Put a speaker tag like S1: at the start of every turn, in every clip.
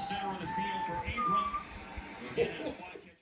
S1: center of the field for Abram. Again, his fly catches.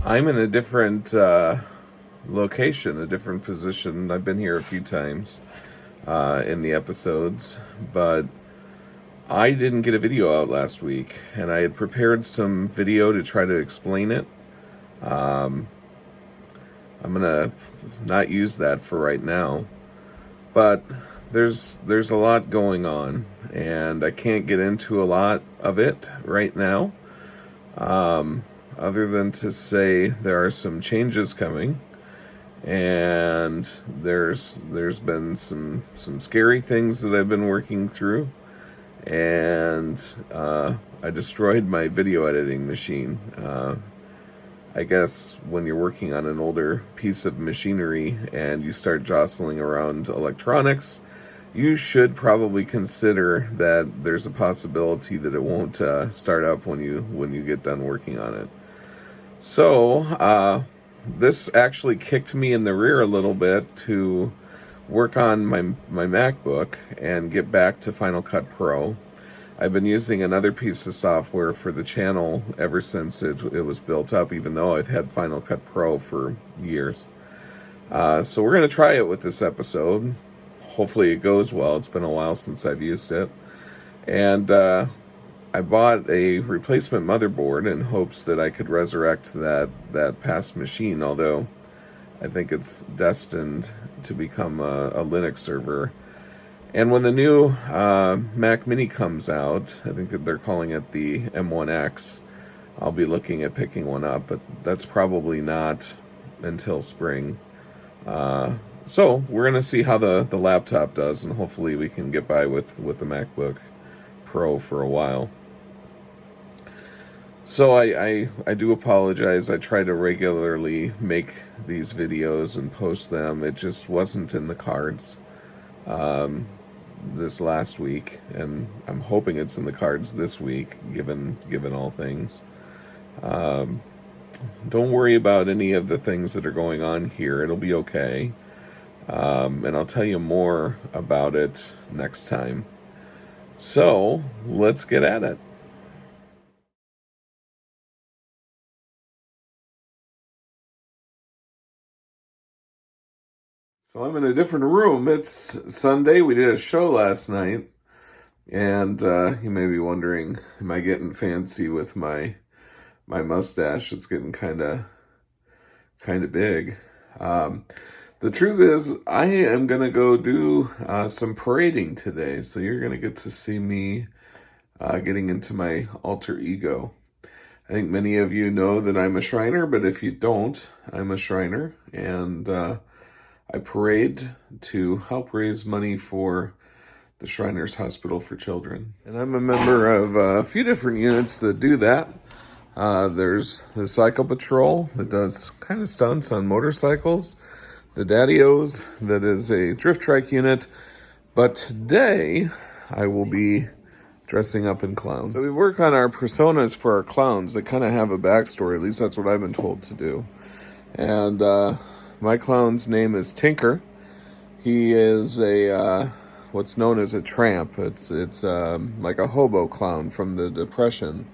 S2: I'm in a different location, a different position. I've been here a few times in the episodes, but I didn't get a video out last week, and I had prepared some video to try to explain it. I'm gonna not use that for right now, but there's a lot going on, and I can't get into a lot of it right now. Other than to say there are some changes coming, and there's been some scary things that I've been working through, and I destroyed my video editing machine. I guess when you're working on an older piece of machinery and you start jostling around electronics, you should probably consider that there's a possibility that it won't start up when you get done working on it. So, this actually kicked me in the rear a little bit to work on my MacBook and get back to Final Cut Pro. I've been using another piece of software for the channel ever since it was built up, even though I've had Final Cut Pro for years. So we're going to try it with this episode. Hopefully it goes well. It's been a while since I've used it. And I bought a replacement motherboard in hopes that I could resurrect that past machine, although I think it's destined to become a Linux server. And when the new Mac Mini comes out, I think that they're calling it the M1X, I'll be looking at picking one up, but that's probably not until spring. So we're going to see how the laptop does, and hopefully we can get by with the MacBook Pro for a while. So I do apologize. I try to regularly make these videos and post them. It just wasn't in the cards this last week, and I'm hoping it's in the cards this week, given all things. Don't worry about any of the things that are going on here. It'll be okay. And I'll tell you more about it next time. So let's get at it. So I'm in a different room. It's Sunday. We did a show last night, and you may be wondering, am I getting fancy with my mustache? It's getting kind of big. The truth is, I am gonna go do some parading today, so you're gonna get to see me getting into my alter ego. I think many of you know that I'm a Shriner, but if you don't, I'm a Shriner, and I parade to help raise money for the Shriners Hospital for Children. And I'm a member of a few different units that do that. There's the Cycle Patrol that does kind of stunts on motorcycles. The Daddy-O's, that is a drift trike unit. But today, I will be dressing up in clowns. So we work on our personas for our clowns that kind of have a backstory. At least that's what I've been told to do. And my clown's name is Tinker. He is what's known as a tramp. It's like a hobo clown from the Depression.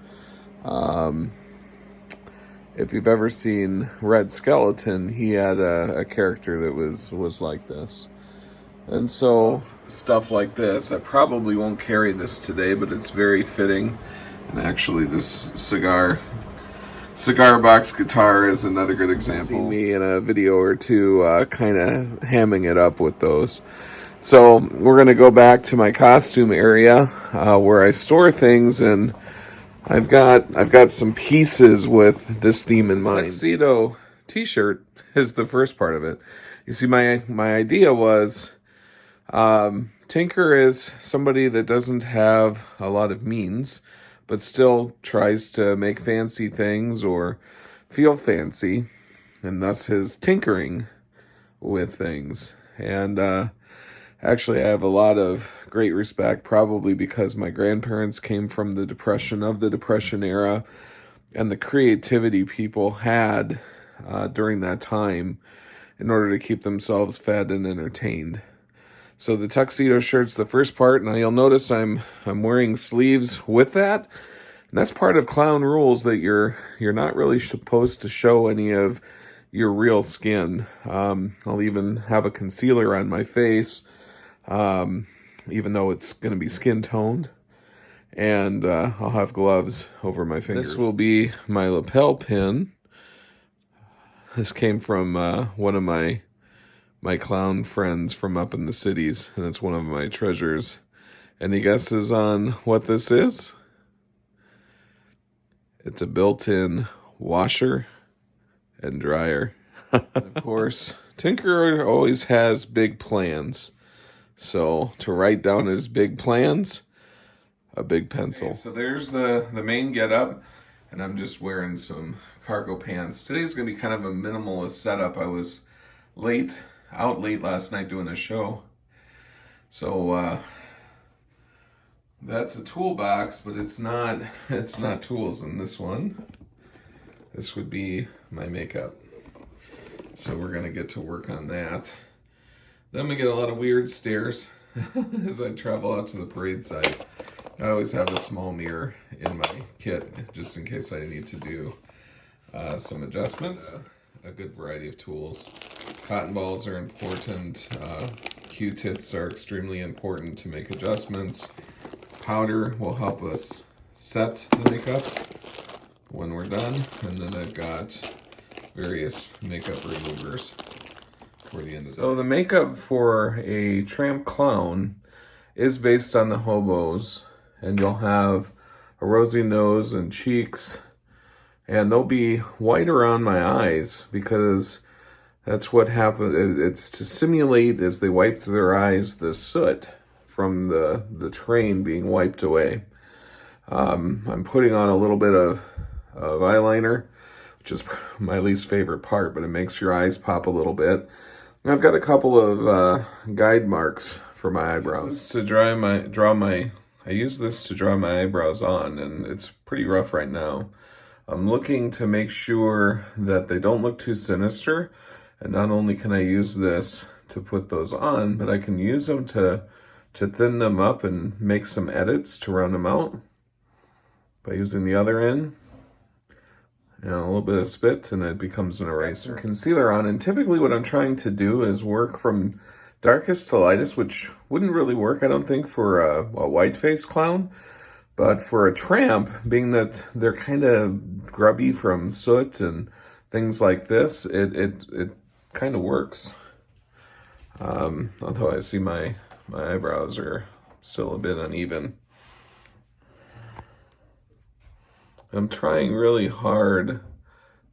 S2: If you've ever seen Red Skeleton, he had a character that was like this. And so stuff like this, I probably won't carry this today, but it's very fitting. And actually this cigar box guitar is another good example. See me in a video or two kind of hamming it up with those. So we're going to go back to my costume area where I store things, and I've got some pieces with this theme in mind. Tuxedo t-shirt is the first part of it. You see, my idea was Tinker is somebody that doesn't have a lot of means, but still tries to make fancy things or feel fancy, and thus his tinkering with things. And actually, I have a lot of great respect, probably because my grandparents came from the Depression era, and the creativity people had during that time in order to keep themselves fed and entertained. So the tuxedo shirt's the first part. Now you'll notice I'm wearing sleeves with that. And that's part of clown rules, that you're not really supposed to show any of your real skin. I'll even have a concealer on my face, even though it's going to be skin toned. And I'll have gloves over my fingers. This will be my lapel pin. This came from one of my clown friends from up in the cities, and it's one of my treasures. Any guesses on what this is? It's a built-in washer and dryer. Of course, Tinker always has big plans. So to write down his big plans, a big pencil. Okay, so there's the main getup, and I'm just wearing some cargo pants. Today's going to be kind of a minimalist setup. I was out late last night doing a show. So that's a toolbox, but it's not tools in this one. This would be my makeup. So we're going to get to work on that. Then we get a lot of weird stares as I travel out to the parade site. I always have a small mirror in my kit just in case I need to do some adjustments. A good variety of tools. Cotton balls are important. Q-tips are extremely important to make adjustments. Powder will help us set the makeup when we're done. And then I've got various makeup removers for the end of the day. So the makeup for a tramp clown is based on the hobos. And you'll have a rosy nose and cheeks. And they'll be white around my eyes because that's what happens. It's to simulate, as they wipe through their eyes, the soot from the train being wiped away. I'm putting on a little bit of eyeliner, which is my least favorite part, but it makes your eyes pop a little bit. And I've got a couple of guide marks for my eyebrows. I use this to draw my eyebrows on, and it's pretty rough right now. I'm looking to make sure that they don't look too sinister, and not only can I use this to put those on, but I can use them to thin them up and make some edits to round them out by using the other end and a little bit of spit, and it becomes an eraser. Concealer on, and typically what I'm trying to do is work from darkest to lightest, which wouldn't really work, I don't think, for a white-faced clown. But for a tramp, being that they're kind of grubby from soot and things like this, it kind of works. Although I see my eyebrows are still a bit uneven. I'm trying really hard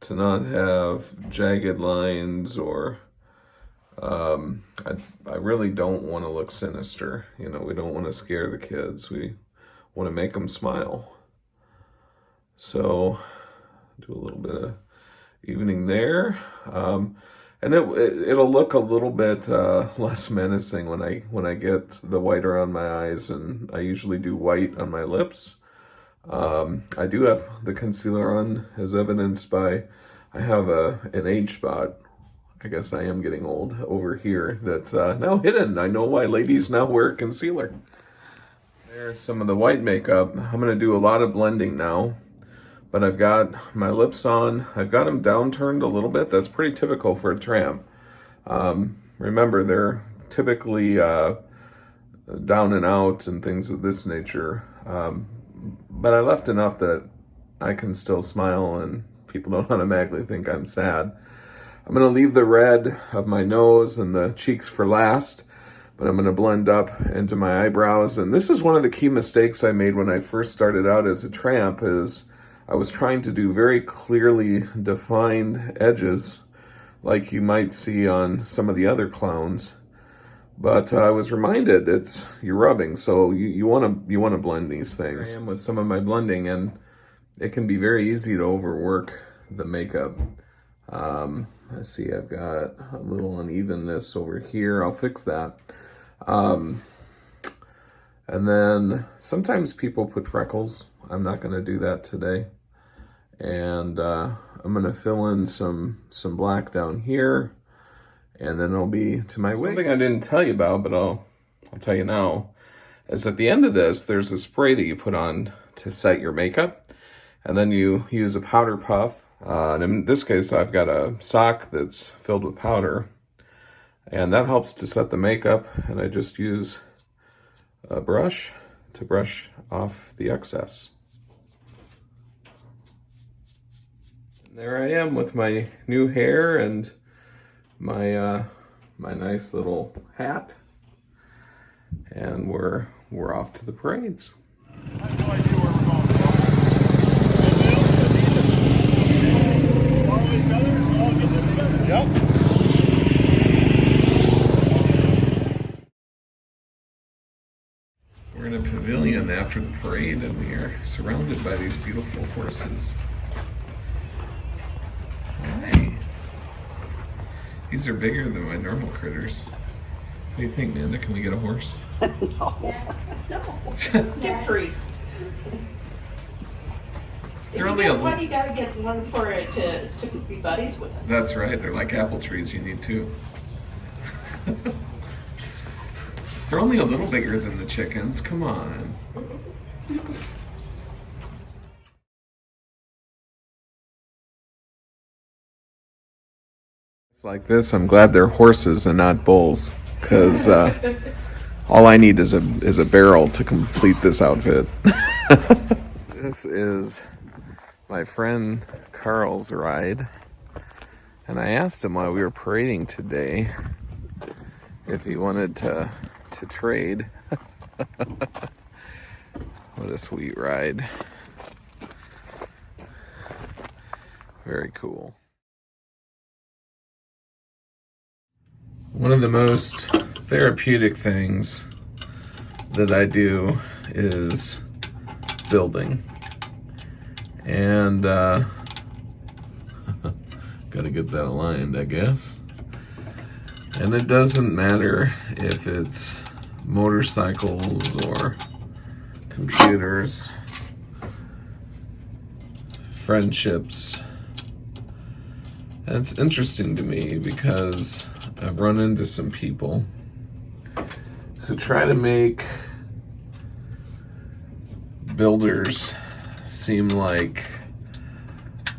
S2: to not have jagged lines, or I really don't want to look sinister. You know, we don't want to scare the kids. We want to make them smile. So do a little bit of evening there, and it'll look a little bit less menacing when I get the white around my eyes, and I usually do white on my lips. I do have the concealer on, as evidenced by I have an age spot. I guess I am getting old over here. That's now hidden. I know why ladies now wear concealer. There's some of the white makeup. I'm going to do a lot of blending now, but I've got my lips on. I've got them downturned a little bit. That's pretty typical for a tramp. Remember, they're typically down and out and things of this nature. But I left enough that I can still smile and people don't automatically think I'm sad. I'm going to leave the red of my nose and the cheeks for last, but I'm going to blend up into my eyebrows. And this is one of the key mistakes I made when I first started out as a tramp, is I was trying to do very clearly defined edges like you might see on some of the other clowns. But I was reminded you're rubbing, so you want to blend these things. I am with some of my blending, and it can be very easy to overwork the makeup. Let's see, I've got a little unevenness over here. I'll fix that. And then sometimes people put freckles. I'm not going to do that today. And I'm going to fill in some black down here. And then it'll be to my wig. Something I didn't tell you about, but I'll tell you now, is at the end of this, there's a spray that you put on to set your makeup. And then you use a powder puff. And in this case, I've got a sock that's filled with powder. And that helps to set the makeup. And I just use a brush to brush off the excess. And there I am with my new hair and my nice little hat, and we're off to the parades.
S1: I have no idea where we're going. Follow each other and all get them together. Yep.
S2: We're in a pavilion after the parade, and we are surrounded by these beautiful horses. Hi. These are bigger than my normal critters. What do you think, Amanda? Can we get a horse?
S3: No.
S4: Yes.
S3: No.
S4: Yes.
S3: Get free.
S2: They're
S3: If
S2: only
S3: you
S2: a
S3: get one,
S2: little.
S3: you gotta get one for it to be buddies with.
S2: That's right. They're like apple trees. You need two. They're only a little bigger than the chickens. Come on. It's like this. I'm glad they're horses and not bulls, because all I need is a barrel to complete this outfit. This is my friend Carl's ride, and I asked him while we were parading today if he wanted to trade. What a sweet ride. Very cool. One of the most therapeutic things that I do is building. And gotta get that aligned, I guess. And it doesn't matter if it's motorcycles or computers, friendships. And it's interesting to me because I've run into some people who try to make builders seem like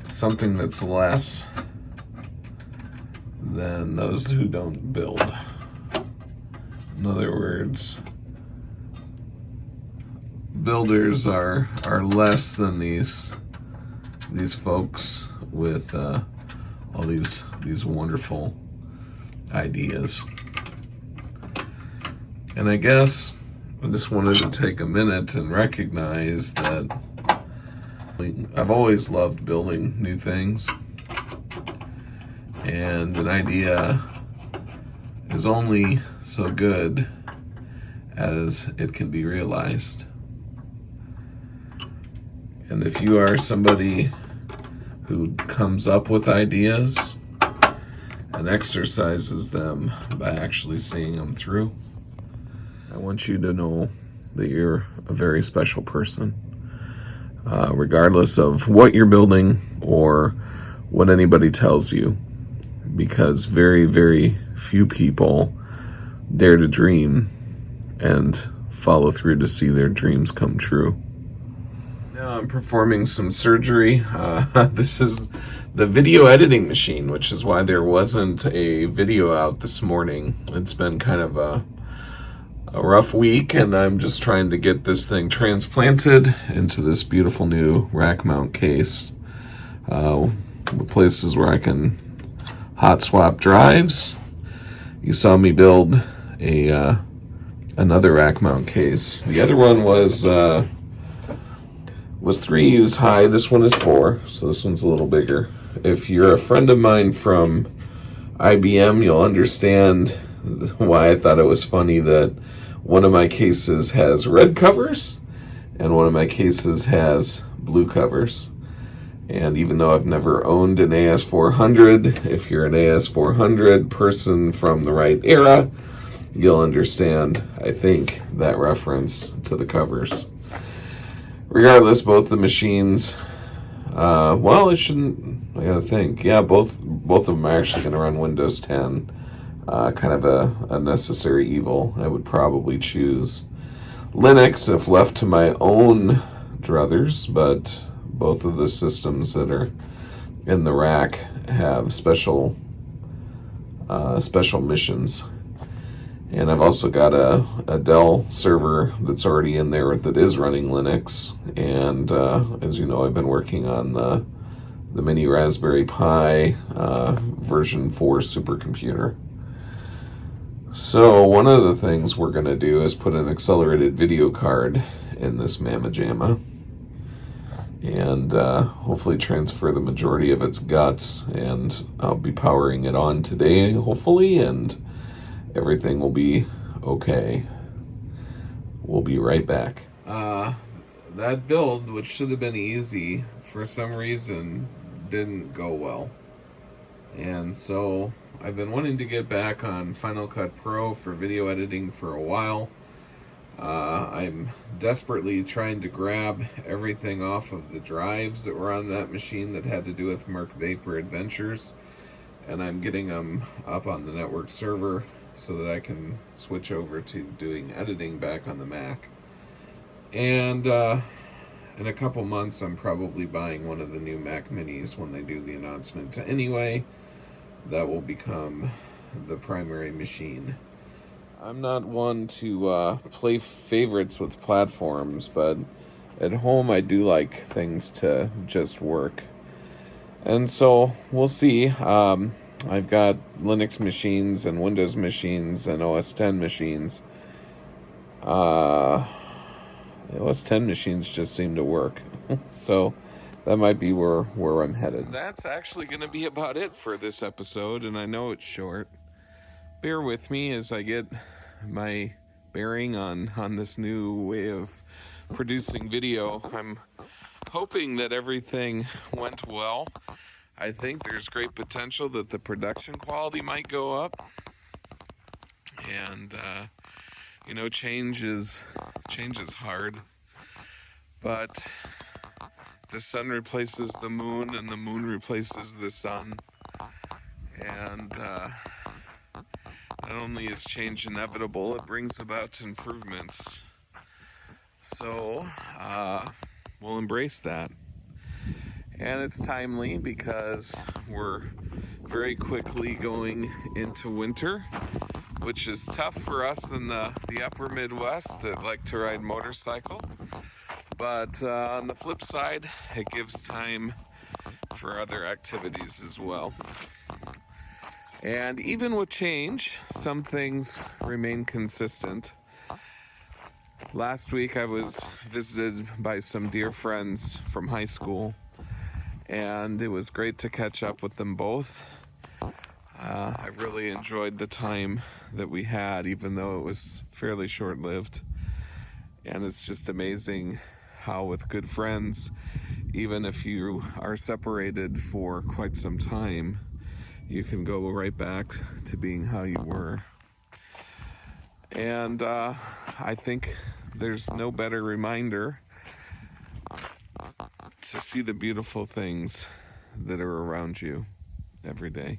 S2: something that's less than those who don't build. In other words, builders are less than these folks with all these wonderful ideas. And I guess I just wanted to take a minute and recognize that I've always loved building new things, and an idea is only so good as it can be realized. And if you are somebody who comes up with ideas and exercises them by actually seeing them through, I want you to know that you're a very special person, regardless of what you're building or what anybody tells you, because very, very few people dare to dream and follow through to see their dreams come true. Now I'm performing some surgery. This is the video editing machine, which is why there wasn't a video out this morning. It's been kind of a rough week, and I'm just trying to get this thing transplanted into this beautiful new rack mount case with places where I can hot swap drives. You saw me build another rack mount case. The other one was 3 U's high. This one is 4, so this one's a little bigger. If you're a friend of mine from IBM, you'll understand why I thought it was funny that one of my cases has red covers and one of my cases has blue covers. And even though I've never owned an AS400, if you're an AS400 person from the right era, you'll understand, I think, that reference to the covers. Regardless, both the machines, well, it shouldn't, I gotta think. Yeah, both of them are actually going to run Windows 10. Kind of a necessary evil. I would probably choose Linux if left to my own druthers, but both of the systems that are in the rack have special missions. And I've also got a Dell server that's already in there that is running Linux. And as you know, I've been working on the mini Raspberry Pi version 4 supercomputer. So one of the things we're going to do is put an accelerated video card in this Mamma Jamma and hopefully transfer the majority of its guts, and I'll be powering it on today, hopefully, and everything will be okay. We'll be right back. That build, which should have been easy, for some reason didn't go well. And so I've been wanting to get back on Final Cut Pro for video editing for a while. I'm desperately trying to grab everything off of the drives that were on that machine that had to do with Merc Vapor Adventures, and I'm getting them up on the network server so that I can switch over to doing editing back on the Mac. And in a couple months I'm probably buying one of the new Mac Minis when they do the announcement. Anyway, that will become the primary machine. I'm not one to play favorites with platforms, but at home I do like things to just work. And so we'll see. I've got Linux machines and Windows machines and OS X machines. The OS X machines just seem to work. So that might be where I'm headed. That's actually going to be about it for this episode, and I know it's short. Bear with me as I get my bearing on this new way of producing video. I'm hoping that everything went well. I think there's great potential that the production quality might go up. And, change is hard. But the sun replaces the moon, and the moon replaces the sun. And not only is change inevitable, it brings about improvements. So we'll embrace that. And it's timely because we're very quickly going into winter, which is tough for us in the upper Midwest that like to ride motorcycle. But on the flip side, it gives time for other activities as well. And even with change, some things remain consistent. Last week I was visited by some dear friends from high school, and it was great to catch up with them both. I really enjoyed the time that we had, even though it was fairly short-lived. And it's just amazing how with good friends, even if you are separated for quite some time, you can go right back to being how you were. And I think there's no better reminder to see the beautiful things that are around you every day.